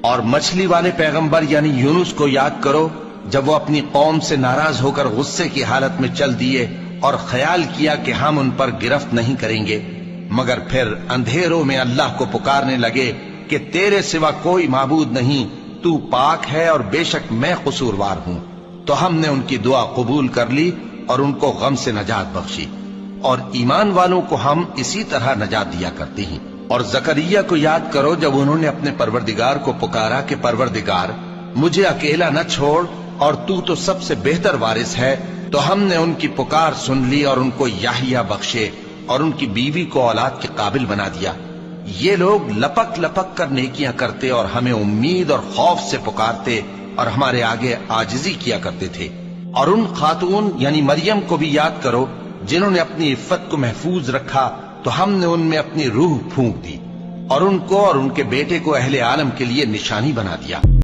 اور مچھلی والے پیغمبر یعنی یونس کو یاد کرو جب وہ اپنی قوم سے ناراض ہو کر غصے کی حالت میں چل دیے اور خیال کیا کہ ہم ان پر گرفت نہیں کریں گے، مگر پھر اندھیروں میں اللہ کو پکارنے لگے کہ تیرے سوا کوئی معبود نہیں، تو پاک ہے اور بے شک میں قصوروار ہوں۔ تو ہم نے ان کی دعا قبول کر لی اور ان کو غم سے نجات بخشی، اور ایمان والوں کو ہم اسی طرح نجات دیا کرتے ہیں۔ اور زکریا کو یاد کرو جب انہوں نے اپنے پروردگار کو پکارا کہ پروردگار مجھے اکیلا نہ چھوڑ اور تو سب سے بہتر وارث ہے، تو ہم نے ان کی پکار سن لی اور ان کو یحییٰ بخشے اور ان کی بیوی کو اولاد کے قابل بنا دیا۔ یہ لوگ لپک لپک کر نیکیاں کرتے اور ہمیں امید اور خوف سے پکارتے اور ہمارے آگے عاجزی کیا کرتے تھے۔ اور ان خاتون یعنی مریم کو بھی یاد کرو جنہوں نے اپنی عفت کو محفوظ رکھا، تو ہم نے ان میں اپنی روح پھونک دی اور ان کو اور ان کے بیٹے کو اہل عالم کے لیے نشانی بنا دیا۔